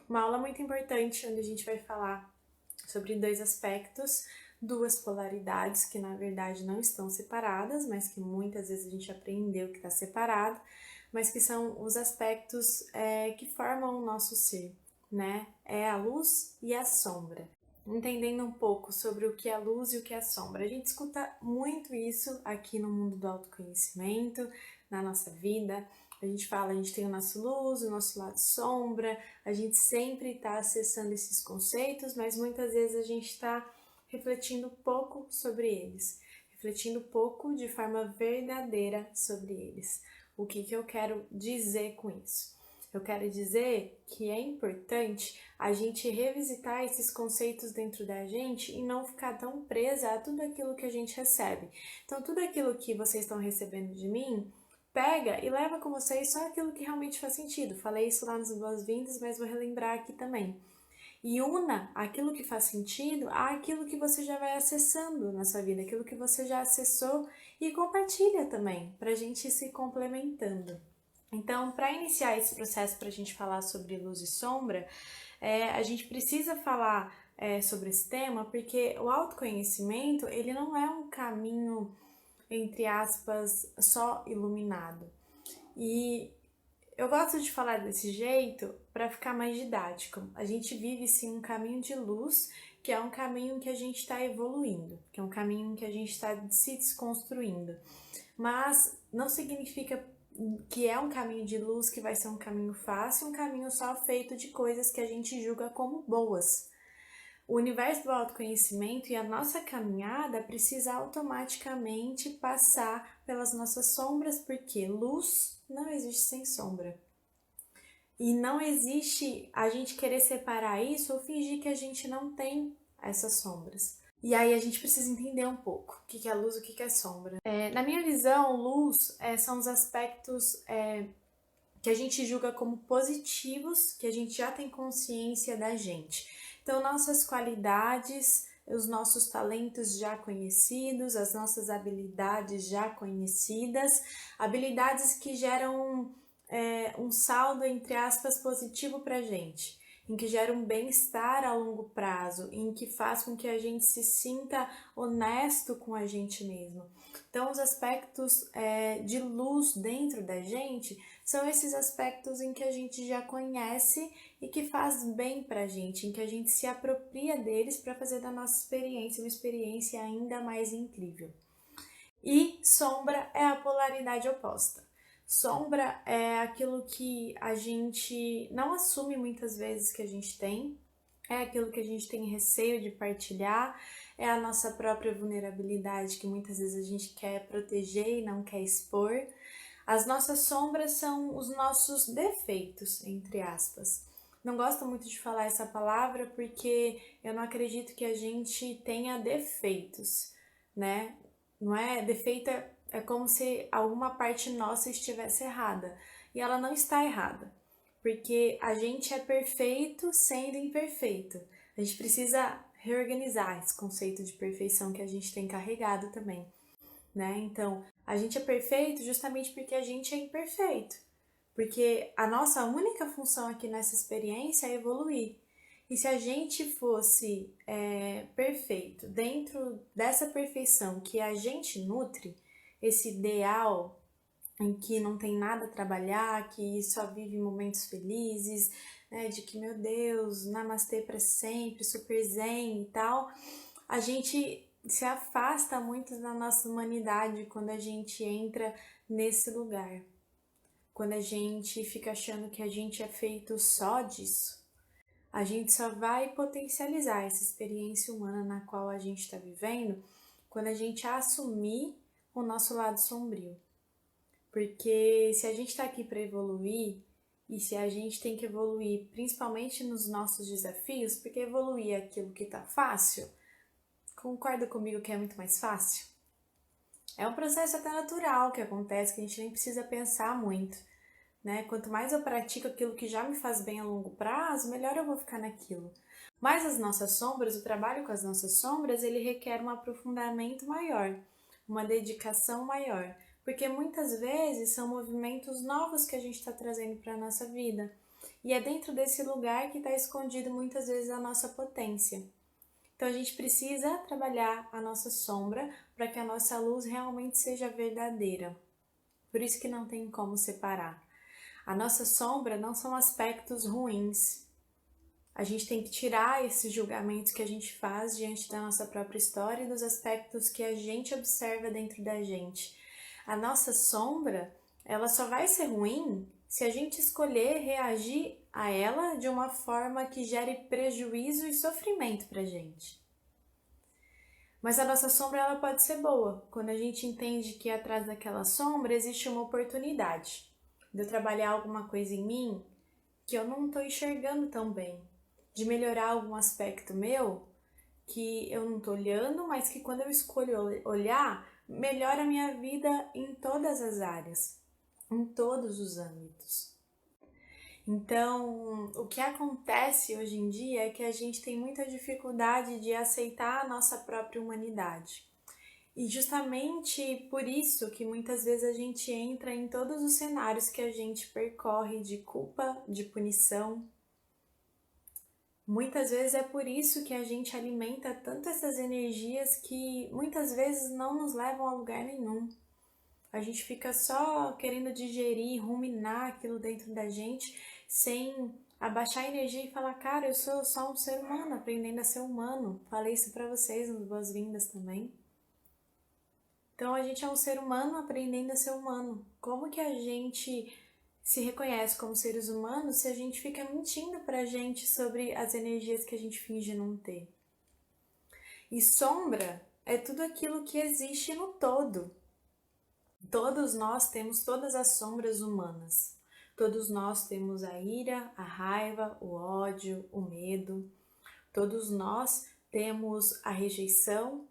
Uma aula muito importante onde a gente vai falar sobre dois aspectos, duas polaridades que na verdade não estão separadas, mas que muitas vezes a gente aprendeu que está separado, mas que são os aspectos que formam o nosso ser, né? É a luz e a sombra. Entendendo um pouco sobre o que é luz e o que é sombra. A gente escuta muito isso aqui no mundo do autoconhecimento, na nossa vida. A gente fala, a gente tem o nosso luz, o nosso lado sombra, a gente sempre está acessando esses conceitos, mas muitas vezes a gente está refletindo pouco sobre eles, refletindo pouco de forma verdadeira sobre eles. O que eu quero dizer com isso? Eu quero dizer que é importante a gente revisitar esses conceitos dentro da gente e não ficar tão presa a tudo aquilo que a gente recebe. Então, tudo aquilo que vocês estão recebendo de mim, pega e leva com vocês só aquilo que realmente faz sentido. Falei isso lá nas boas-vindas, mas vou relembrar aqui também. E una aquilo que faz sentido àquilo que você já vai acessando na sua vida, aquilo que você já acessou, e compartilha também, para a gente ir se complementando. Então, para iniciar esse processo, para a gente falar sobre luz e sombra, a gente precisa falar sobre esse tema, porque o autoconhecimento, ele não é um caminho, entre aspas, só iluminado. E eu gosto de falar desse jeito para ficar mais didático. A gente vive sim um caminho de luz, que é um caminho que a gente está evoluindo, que é um caminho que a gente está se desconstruindo. Mas não significa que é um caminho de luz que vai ser um caminho fácil, um caminho só feito de coisas que a gente julga como boas. O universo do autoconhecimento e a nossa caminhada precisa automaticamente passar pelas nossas sombras, porque luz não existe sem sombra. E não existe a gente querer separar isso ou fingir que a gente não tem essas sombras. E aí a gente precisa entender um pouco o que é luz e o que é sombra. Na minha visão, luz são os aspectos que a gente julga como positivos, que a gente já tem consciência da gente. Então, nossas qualidades, os nossos talentos já conhecidos, as nossas habilidades já conhecidas, habilidades que geram um saldo, entre aspas, positivo pra gente, em que gera um bem-estar a longo prazo, em que faz com que a gente se sinta honesto com a gente mesmo. Então, os aspectos de luz dentro da gente são esses aspectos em que a gente já conhece e que faz bem pra gente, em que a gente se apropria deles para fazer da nossa experiência uma experiência ainda mais incrível. E sombra é a polaridade oposta. Sombra é aquilo que a gente não assume muitas vezes que a gente tem, é aquilo que a gente tem receio de partilhar, é a nossa própria vulnerabilidade que muitas vezes a gente quer proteger e não quer expor. As nossas sombras são os nossos defeitos, entre aspas. Não gosto muito de falar essa palavra porque eu não acredito que a gente tenha defeitos, né? Não é? Defeito é como se alguma parte nossa estivesse errada. E ela não está errada, porque a gente é perfeito sendo imperfeito. A gente precisa reorganizar esse conceito de perfeição que a gente tem carregado também, né? Então, a gente é perfeito justamente porque a gente é imperfeito. Porque a nossa única função aqui nessa experiência é evoluir. E se a gente fosse perfeito dentro dessa perfeição que a gente nutre, esse ideal em que não tem nada a trabalhar, que só vive momentos felizes, né, de que, meu Deus, namastê para sempre, super zen e tal, a gente se afasta muito da nossa humanidade quando a gente entra nesse lugar. Quando a gente fica achando que a gente é feito só disso, a gente só vai potencializar essa experiência humana na qual a gente está vivendo quando a gente assumir o nosso lado sombrio. Porque se a gente está aqui para evoluir, e se a gente tem que evoluir principalmente nos nossos desafios, porque evoluir é aquilo que está fácil, concorda comigo que é muito mais fácil? É um processo até natural que acontece, que a gente nem precisa pensar muito, né? Quanto mais eu pratico aquilo que já me faz bem a longo prazo, melhor eu vou ficar naquilo. Mas as nossas sombras, o trabalho com as nossas sombras, ele requer um aprofundamento maior, uma dedicação maior, porque muitas vezes são movimentos novos que a gente está trazendo para a nossa vida. E é dentro desse lugar que está escondido muitas vezes a nossa potência. Então a gente precisa trabalhar a nossa sombra para que a nossa luz realmente seja verdadeira. Por isso que não tem como separar. A nossa sombra não são aspectos ruins. A gente tem que tirar esses julgamentos que a gente faz diante da nossa própria história e dos aspectos que a gente observa dentro da gente. A nossa sombra, ela só vai ser ruim se a gente escolher reagir a ela de uma forma que gere prejuízo e sofrimento pra gente. Mas a nossa sombra, ela pode ser boa, quando a gente entende que atrás daquela sombra existe uma oportunidade de eu trabalhar alguma coisa em mim que eu não estou enxergando tão bem, de melhorar algum aspecto meu que eu não estou olhando, mas que quando eu escolho olhar, melhora a minha vida em todas as áreas, em todos os âmbitos. Então, o que acontece hoje em dia é que a gente tem muita dificuldade de aceitar a nossa própria humanidade. E justamente por isso que muitas vezes a gente entra em todos os cenários que a gente percorre de culpa, de punição. Muitas vezes é por isso que a gente alimenta tanto essas energias que muitas vezes não nos levam a lugar nenhum. A gente fica só querendo digerir, ruminar aquilo dentro da gente, sem abaixar a energia e falar, cara, eu sou só um ser humano, aprendendo a ser humano. Falei isso pra vocês nas boas-vindas também. Então a gente é um ser humano aprendendo a ser humano. Como que a gente se reconhece como seres humanos se a gente fica mentindo pra gente sobre as energias que a gente finge não ter? E sombra é tudo aquilo que existe no todo. Todos nós temos todas as sombras humanas. Todos nós temos a ira, a raiva, o ódio, o medo. Todos nós temos a rejeição.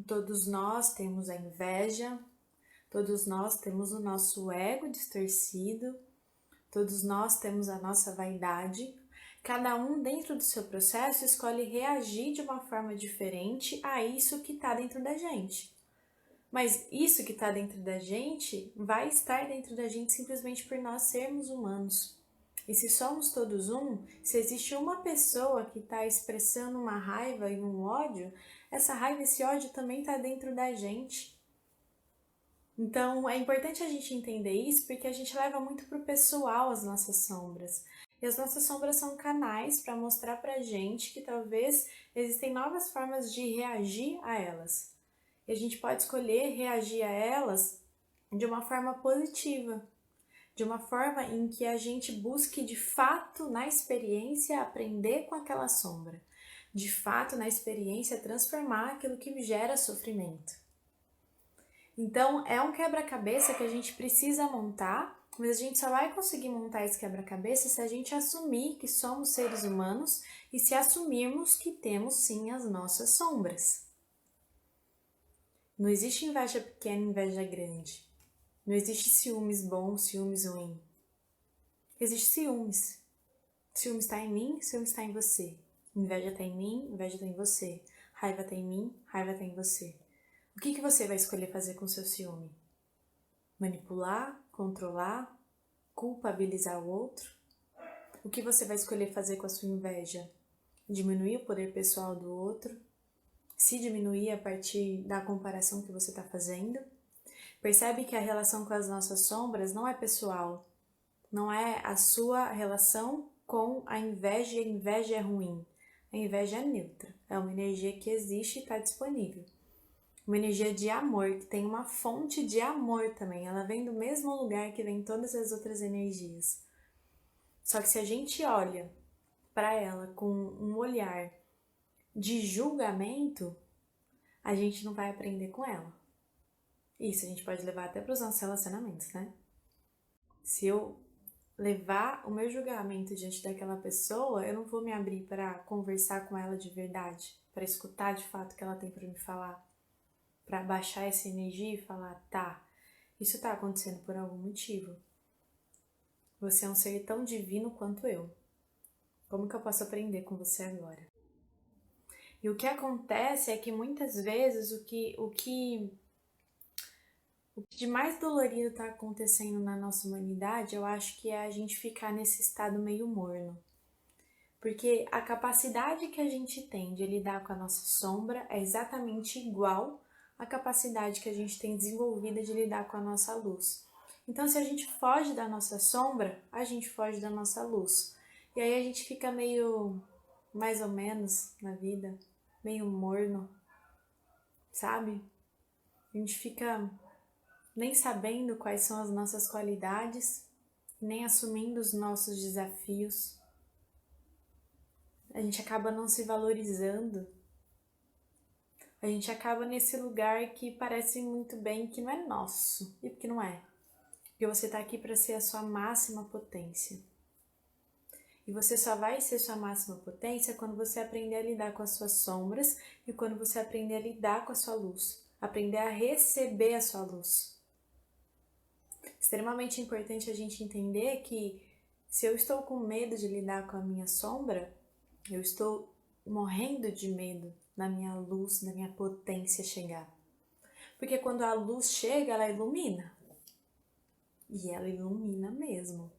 Todos nós temos a inveja. Todos nós temos o nosso ego distorcido. Todos nós temos a nossa vaidade. Cada um, dentro do seu processo, escolhe reagir de uma forma diferente a isso que está dentro da gente. Mas isso que está dentro da gente vai estar dentro da gente simplesmente por nós sermos humanos. E se somos todos um, se existe uma pessoa que está expressando uma raiva e um ódio, essa raiva e esse ódio também está dentro da gente. Então é importante a gente entender isso porque a gente leva muito pro pessoal as nossas sombras. E as nossas sombras são canais para mostrar pra gente que talvez existem novas formas de reagir a elas. E a gente pode escolher reagir a elas de uma forma positiva, de uma forma em que a gente busque de fato na experiência aprender com aquela sombra, de fato na experiência transformar aquilo que gera sofrimento. Então é um quebra-cabeça que a gente precisa montar, mas a gente só vai conseguir montar esse quebra-cabeça se a gente assumir que somos seres humanos e se assumirmos que temos sim as nossas sombras. Não existe inveja pequena e inveja grande. Não existe ciúmes bom, ciúmes ruim. Existe ciúmes. Ciúmes está em mim, ciúmes está em você. Inveja está em mim, inveja está em você. Raiva está em mim, raiva está em você. O que você vai escolher fazer com o seu ciúme? Manipular, controlar, culpabilizar o outro? O que você vai escolher fazer com a sua inveja? Diminuir o poder pessoal do outro? Se diminuir a partir da comparação que você está fazendo? Percebe que a relação com as nossas sombras não é pessoal, não é a sua relação com a inveja, e a inveja é ruim. A inveja é neutra, é uma energia que existe e está disponível. Uma energia de amor, que tem uma fonte de amor também, ela vem do mesmo lugar que vem todas as outras energias. Só que se a gente olha para ela com um olhar de julgamento, a gente não vai aprender com ela. Isso a gente pode levar até para os nossos relacionamentos, né? Se eu levar o meu julgamento diante daquela pessoa, eu não vou me abrir para conversar com ela de verdade, para escutar de fato o que ela tem para me falar, para baixar essa energia e falar, tá, isso tá acontecendo por algum motivo. Você é um ser tão divino quanto eu. Como que eu posso aprender com você agora? E o que acontece é que muitas vezes o que O que de mais dolorido está acontecendo na nossa humanidade, eu acho que é a gente ficar nesse estado meio morno. Porque a capacidade que a gente tem de lidar com a nossa sombra é exatamente igual à capacidade que a gente tem desenvolvida de lidar com a nossa luz. Então, se a gente foge da nossa sombra, a gente foge da nossa luz. E aí a gente fica meio mais ou menos na vida, meio morno, sabe? A gente fica nem sabendo quais são as nossas qualidades, nem assumindo os nossos desafios. A gente acaba não se valorizando. A gente acaba nesse lugar que parece muito bem que não é nosso. E porque não é? Porque você está aqui para ser a sua máxima potência. E você só vai ser sua máxima potência quando você aprender a lidar com as suas sombras e quando você aprender a lidar com a sua luz. Aprender a receber a sua luz. Extremamente importante a gente entender que se eu estou com medo de lidar com a minha sombra, eu estou morrendo de medo da minha luz, da minha potência chegar. Porque quando a luz chega, ela ilumina. E ela ilumina mesmo.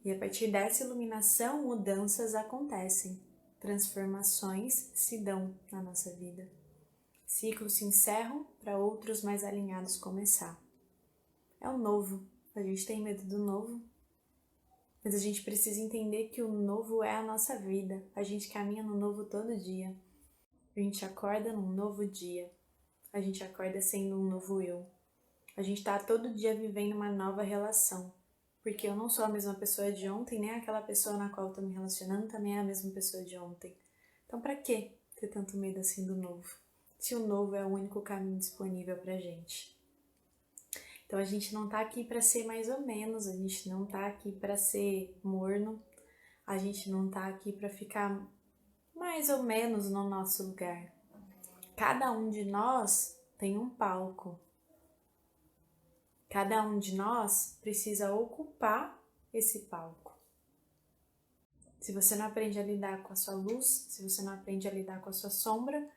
E a partir dessa iluminação, mudanças acontecem. Transformações se dão na nossa vida. Ciclos se encerram para outros mais alinhados começar. É o novo. A gente tem medo do novo. Mas a gente precisa entender que o novo é a nossa vida. A gente caminha no novo todo dia. A gente acorda num novo dia. A gente acorda sendo um novo eu. A gente tá todo dia vivendo uma nova relação. Porque eu não sou a mesma pessoa de ontem, nem aquela pessoa na qual eu tô me relacionando também é a mesma pessoa de ontem. Então pra que ter tanto medo assim do novo? Se o novo é o único caminho disponível pra gente. Então a gente não tá aqui pra ser mais ou menos, a gente não tá aqui pra ser morno, a gente não tá aqui pra ficar mais ou menos no nosso lugar. Cada um de nós tem um palco. Cada um de nós precisa ocupar esse palco. Se você não aprende a lidar com a sua luz, se você não aprende a lidar com a sua sombra,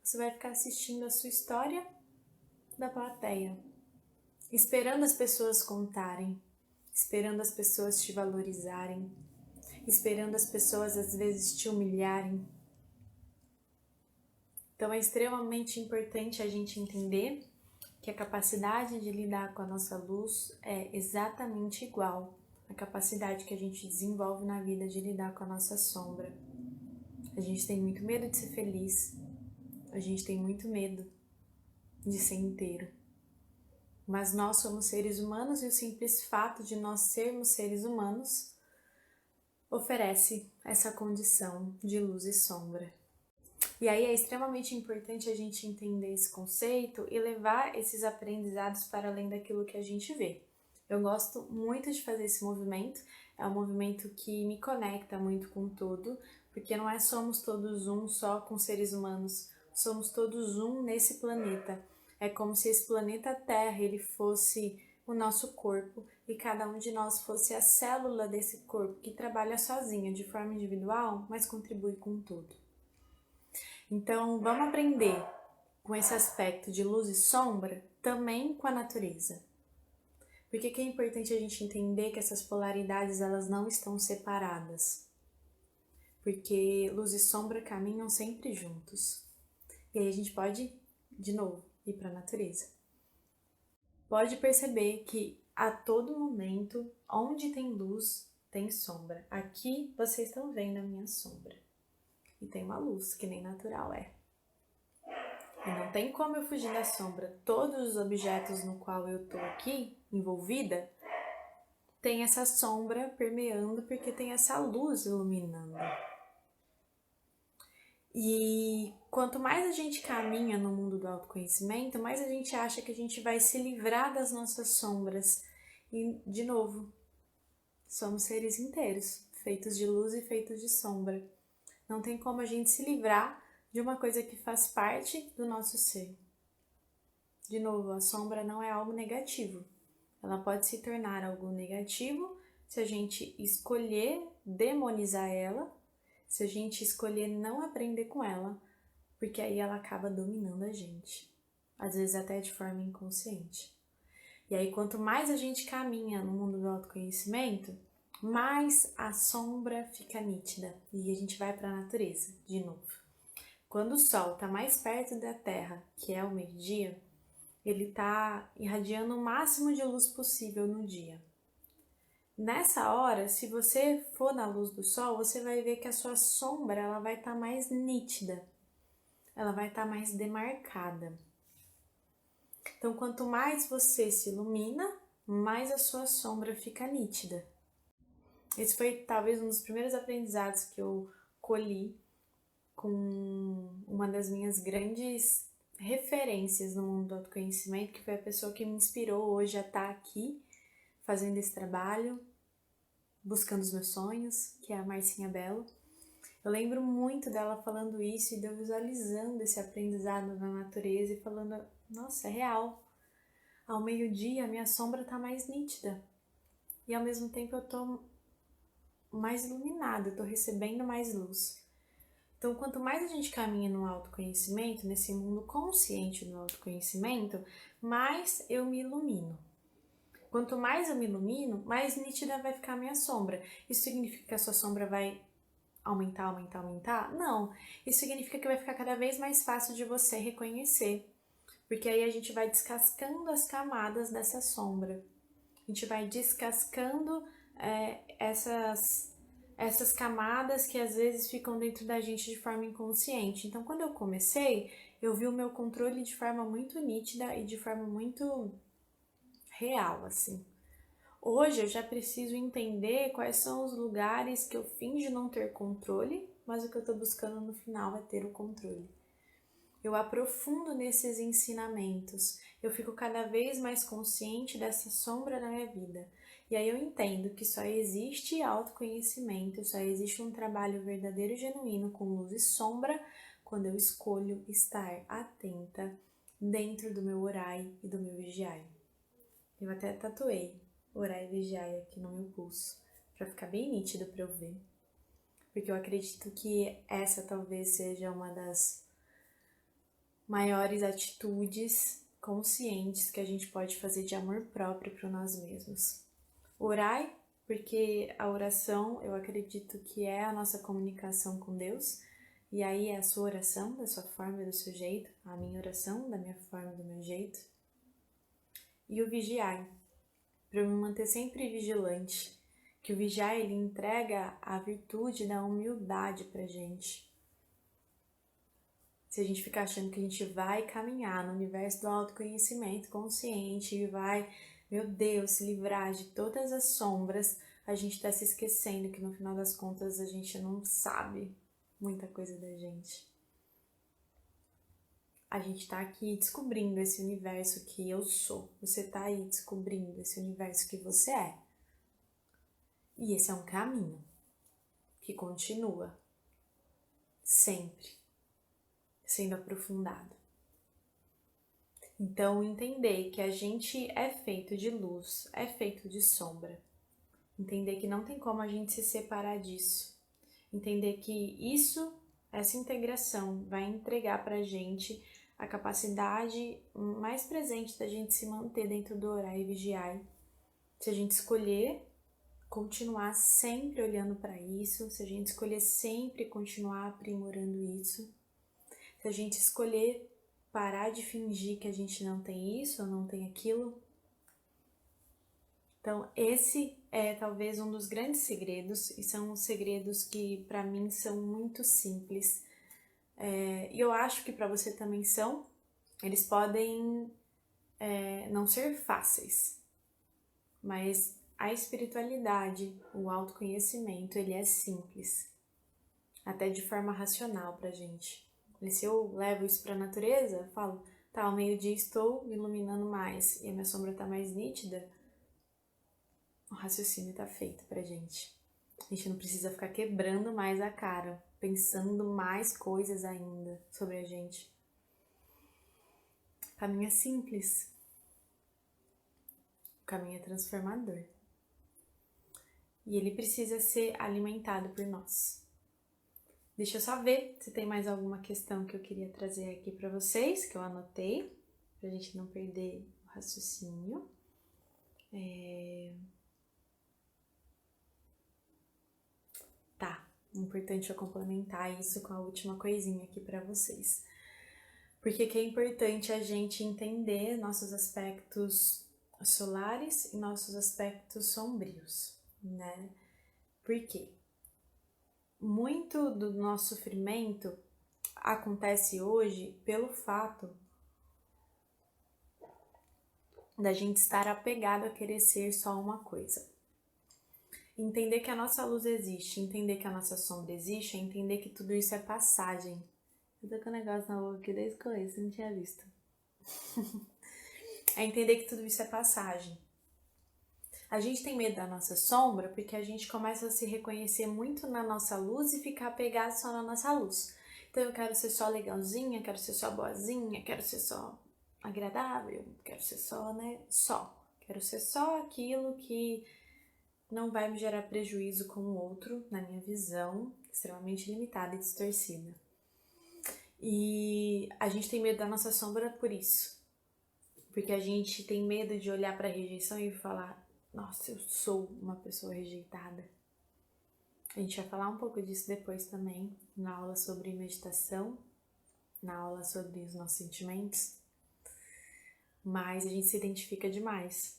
você vai ficar assistindo a sua história da plateia, esperando as pessoas contarem, esperando as pessoas te valorizarem, esperando as pessoas às vezes te humilharem. Então é extremamente importante a gente entender que a capacidade de lidar com a nossa luz é exatamente igual à capacidade que a gente desenvolve na vida de lidar com a nossa sombra. A gente tem muito medo de ser feliz, a gente tem muito medo de ser inteiro. Mas nós somos seres humanos e o simples fato de nós sermos seres humanos oferece essa condição de luz e sombra. E aí é extremamente importante a gente entender esse conceito e levar esses aprendizados para além daquilo que a gente vê. Eu gosto muito de fazer esse movimento, é um movimento que me conecta muito com tudo, porque não é somos todos um só com seres humanos, somos todos um nesse planeta. É como se esse planeta Terra ele fosse o nosso corpo e cada um de nós fosse a célula desse corpo que trabalha sozinha, de forma individual, mas contribui com tudo. Então, vamos aprender com esse aspecto de luz e sombra também com a natureza. Por que é importante a gente entender que essas polaridades elas não estão separadas? Porque luz e sombra caminham sempre juntos. E aí a gente pode, de novo, ir para a natureza. Pode perceber que a todo momento, onde tem luz, tem sombra. Aqui vocês estão vendo a minha sombra. E tem uma luz, que nem natural é. E não tem como eu fugir da sombra. Todos os objetos no qual eu tô aqui, envolvida, tem essa sombra permeando porque tem essa luz iluminando. E quanto mais a gente caminha no mundo do autoconhecimento, mais a gente acha que a gente vai se livrar das nossas sombras. E, de novo, somos seres inteiros, feitos de luz e feitos de sombra. Não tem como a gente se livrar de uma coisa que faz parte do nosso ser. De novo, a sombra não é algo negativo. Ela pode se tornar algo negativo se a gente escolher demonizar ela, se a gente escolher não aprender com ela, porque aí ela acaba dominando a gente. Às vezes até de forma inconsciente. E aí, quanto mais a gente caminha no mundo do autoconhecimento, mais a sombra fica nítida e a gente vai para a natureza de novo. Quando o sol está mais perto da Terra, que é o meio-dia, ele está irradiando o máximo de luz possível no dia. Nessa hora, se você for na luz do sol, você vai ver que a sua sombra ela vai estar mais nítida, ela vai estar mais demarcada. Então, quanto mais você se ilumina, mais a sua sombra fica nítida. Esse foi talvez um dos primeiros aprendizados que eu colhi com uma das minhas grandes referências no mundo do autoconhecimento, que foi a pessoa que me inspirou hoje a estar aqui fazendo esse trabalho, buscando os meus sonhos, que é a Marcinha Bello. Eu lembro muito dela falando isso e de eu visualizando esse aprendizado na natureza e falando, nossa, é real. Ao meio-dia a minha sombra tá mais nítida e ao mesmo tempo eu tô mais iluminada, eu tô recebendo mais luz. Então, quanto mais a gente caminha no autoconhecimento, nesse mundo consciente do autoconhecimento, mais eu me ilumino. Quanto mais eu me ilumino, mais nítida vai ficar a minha sombra. Isso significa que a sua sombra vai aumentar? Não. Isso significa que vai ficar cada vez mais fácil de você reconhecer. Porque aí a gente vai descascando as camadas dessa sombra. A gente vai descascando essas camadas que às vezes ficam dentro da gente de forma inconsciente. Então, quando eu comecei, eu vi o meu controle de forma muito nítida e de forma muito real, assim. Hoje eu já preciso entender quais são os lugares que eu finjo não ter controle, mas o que eu tô buscando no final é ter o controle. Eu aprofundo nesses ensinamentos, eu fico cada vez mais consciente dessa sombra na minha vida. E aí eu entendo que só existe autoconhecimento, só existe um trabalho verdadeiro e genuíno com luz e sombra quando eu escolho estar atenta dentro do meu orai e do meu vigiai. Eu até tatuei orai e vigiai aqui no meu pulso, para ficar bem nítido para eu ver. Porque eu acredito que essa talvez seja uma das maiores atitudes conscientes que a gente pode fazer de amor próprio para nós mesmos. Orai, porque a oração eu acredito que é a nossa comunicação com Deus, e aí é a sua oração, da sua forma e do seu jeito, a minha oração, da minha forma e do meu jeito. E o vigiai, para eu me manter sempre vigilante, que o vigiai ele entrega a virtude da humildade pra gente. Se a gente ficar achando que a gente vai caminhar no universo do autoconhecimento consciente e vai, meu Deus, se livrar de todas as sombras, a gente tá se esquecendo que no final das contas a gente não sabe muita coisa da gente. A gente tá aqui descobrindo esse universo que eu sou. Você tá aí descobrindo esse universo que você é. E esse é um caminho que continua sempre sendo aprofundado. Então, entender que a gente é feito de luz, é feito de sombra. Entender que não tem como a gente se separar disso. Entender que essa integração vai entregar pra gente a capacidade mais presente da gente se manter dentro do orai e vigiai. Se a gente escolher continuar sempre olhando para isso, se a gente escolher sempre continuar aprimorando isso, se a gente escolher parar de fingir que a gente não tem isso ou não tem aquilo. Então, esse é talvez um dos grandes segredos, e são segredos que para mim são muito simples. E eu acho que para você também são. Eles podem não ser fáceis, mas a espiritualidade, o autoconhecimento, ele é simples, até de forma racional pra gente. E se eu levo isso pra natureza, eu falo, tá, ao meio-dia estou me iluminando mais e a minha sombra tá mais nítida, o raciocínio tá feito pra gente. A gente não precisa ficar quebrando mais a cara, pensando mais coisas ainda sobre a gente. O caminho é simples. O caminho é transformador. E ele precisa ser alimentado por nós. Deixa eu só ver se tem mais alguma questão que eu queria trazer aqui para vocês, que eu anotei, pra gente não perder o raciocínio. Tá, importante eu complementar isso com a última coisinha aqui pra vocês. Porque que é importante a gente entender nossos aspectos solares e nossos aspectos sombrios, né? Por quê? Muito do nosso sofrimento acontece hoje pelo fato da gente estar apegado a querer ser só uma coisa. Entender que a nossa luz existe, entender que a nossa sombra existe, é entender que tudo isso é passagem. Eu tô com um negócio na boca aqui desde o começo, não tinha visto. É entender que tudo isso é passagem. A gente tem medo da nossa sombra porque a gente começa a se reconhecer muito na nossa luz e ficar apegado só na nossa luz. Então eu quero ser só legalzinha, quero ser só boazinha, quero ser só agradável, quero ser só, né? Só. Quero ser só aquilo que não vai me gerar prejuízo com o outro, na minha visão, extremamente limitada e distorcida. E a gente tem medo da nossa sombra por isso. Porque a gente tem medo de olhar para a rejeição e falar: nossa, eu sou uma pessoa rejeitada. A gente vai falar um pouco disso depois também, na aula sobre meditação, na aula sobre os nossos sentimentos. Mas a gente se identifica demais.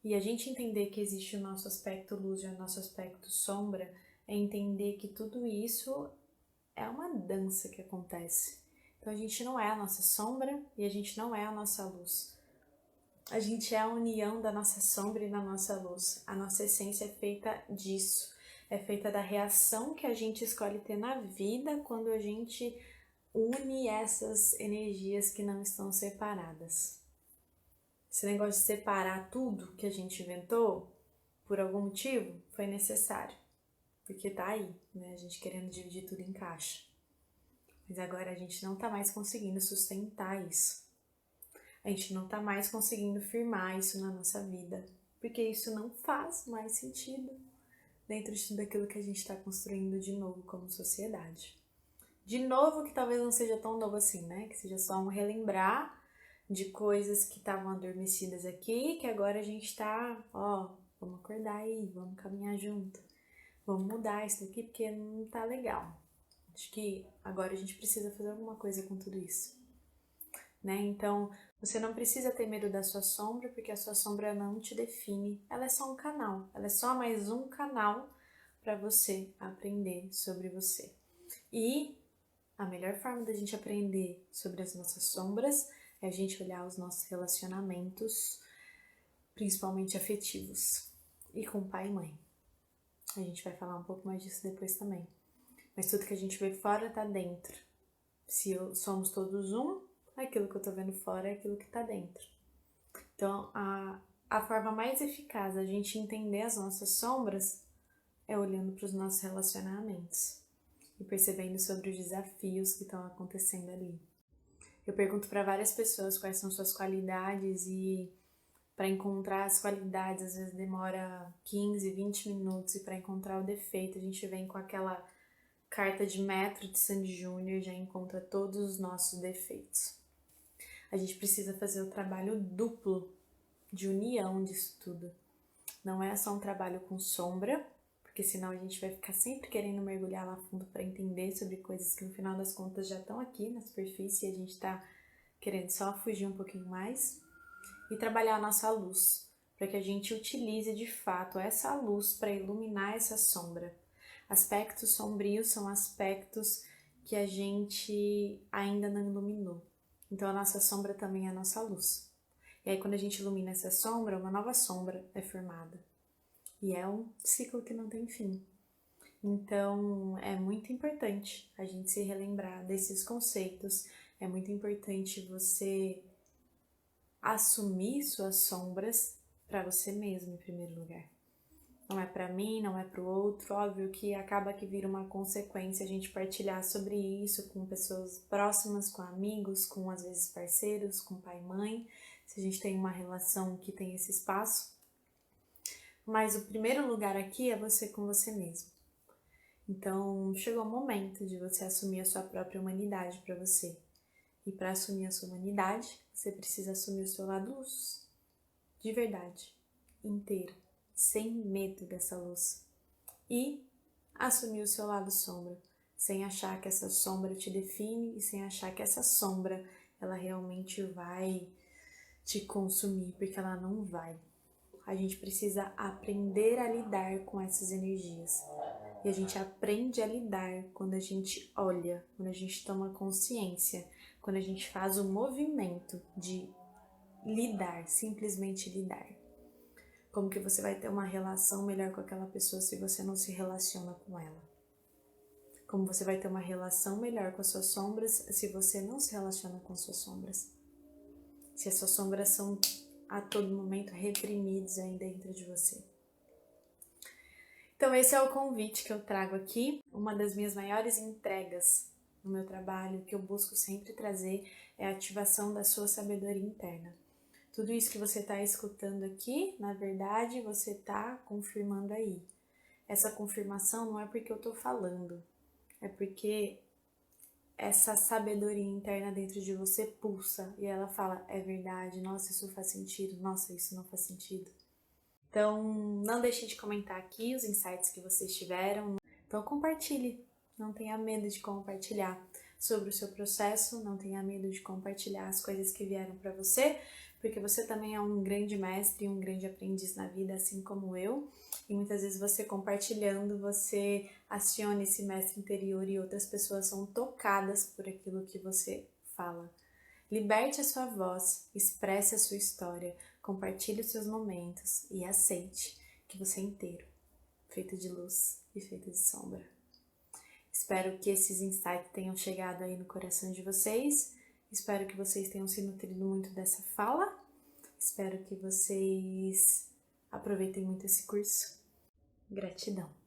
E a gente entender que existe o nosso aspecto luz e o nosso aspecto sombra é entender que tudo isso é uma dança que acontece. Então a gente não é a nossa sombra e a gente não é a nossa luz. A gente é a união da nossa sombra e da nossa luz. A nossa essência é feita disso. É feita da reação que a gente escolhe ter na vida quando a gente une essas energias que não estão separadas. Esse negócio de separar tudo que a gente inventou, por algum motivo, foi necessário. Porque tá aí, né? A gente querendo dividir tudo em caixa. Mas agora a gente não tá mais conseguindo sustentar isso. A gente não tá mais conseguindo firmar isso na nossa vida. Porque isso não faz mais sentido dentro de tudo aquilo que a gente tá construindo de novo como sociedade. De novo, que talvez não seja tão novo assim, né? Que seja só um relembrar de coisas que estavam adormecidas aqui, que agora a gente tá, vamos acordar aí, vamos caminhar junto. Vamos mudar isso daqui porque não tá legal. Acho que agora a gente precisa fazer alguma coisa com tudo isso, né? Então, você não precisa ter medo da sua sombra, porque a sua sombra não te define. Ela é só um canal, ela é só mais um canal para você aprender sobre você. E a melhor forma da gente aprender sobre as nossas sombras é a gente olhar os nossos relacionamentos, principalmente afetivos, e com pai e mãe. A gente vai falar um pouco mais disso depois também. Mas tudo que a gente vê fora tá dentro. Se somos todos um, aquilo que eu tô vendo fora é aquilo que tá dentro. Então, a forma mais eficaz da gente entender as nossas sombras é olhando para os nossos relacionamentos e percebendo sobre os desafios que estão acontecendo ali. Eu pergunto para várias pessoas quais são suas qualidades e para encontrar as qualidades às vezes demora 15, 20 minutos e para encontrar o defeito a gente vem com aquela carta de metro de Sandy Júnior e já encontra todos os nossos defeitos. A gente precisa fazer o trabalho duplo de união disso tudo. Não é só um trabalho com sombra, porque senão a gente vai ficar sempre querendo mergulhar lá fundo para entender sobre coisas que no final das contas já estão aqui na superfície e a gente tá querendo só fugir um pouquinho mais. E trabalhar a nossa luz, para que a gente utilize de fato essa luz para iluminar essa sombra. Aspectos sombrios são aspectos que a gente ainda não iluminou. Então a nossa sombra também é a nossa luz. E aí quando a gente ilumina essa sombra, uma nova sombra é formada. E é um ciclo que não tem fim. Então é muito importante a gente se relembrar desses conceitos. É muito importante você assumir suas sombras para você mesmo em primeiro lugar. Não é para mim, não é para o outro. Óbvio que acaba que vira uma consequência a gente partilhar sobre isso com pessoas próximas, com amigos, com às vezes parceiros, com pai e mãe, se a gente tem uma relação que tem esse espaço. Mas o primeiro lugar aqui é você com você mesmo. Então chegou o momento de você assumir a sua própria humanidade para você. E para assumir a sua humanidade, você precisa assumir o seu lado luz, de verdade. inteiro, sem medo dessa luz. E assumir o seu lado sombra, sem achar que essa sombra te define e sem achar que essa sombra ela realmente vai te consumir, porque ela não vai. A gente precisa aprender a lidar com essas energias. E a gente aprende a lidar quando a gente olha, quando a gente toma consciência, quando a gente faz o movimento de lidar, simplesmente lidar. Como que você vai ter uma relação melhor com aquela pessoa se você não se relaciona com ela? Como você vai ter uma relação melhor com as suas sombras se você não se relaciona com as suas sombras? Se as suas sombras são a todo momento reprimidos aí dentro de você. Então esse é o convite que eu trago aqui. Uma das minhas maiores entregas no meu trabalho, que eu busco sempre trazer, é a ativação da sua sabedoria interna. Tudo isso que você está escutando aqui, na verdade, você está confirmando aí. Essa confirmação não é porque eu estou falando, é porque essa sabedoria interna dentro de você pulsa e ela fala, é verdade, nossa, isso faz sentido, nossa, isso não faz sentido. Então, não deixe de comentar aqui os insights que vocês tiveram. Então, compartilhe, não tenha medo de compartilhar sobre o seu processo, não tenha medo de compartilhar as coisas que vieram para você, porque você também é um grande mestre e um grande aprendiz na vida, assim como eu. E muitas vezes você compartilhando, você aciona esse mestre interior e outras pessoas são tocadas por aquilo que você fala. Liberte a sua voz, expresse a sua história, compartilhe os seus momentos e aceite que você é inteiro, feito de luz e feito de sombra. Espero que esses insights tenham chegado aí no coração de vocês. Espero que vocês tenham se nutrido muito dessa fala. Espero que vocês aproveitem muito esse curso. Gratidão.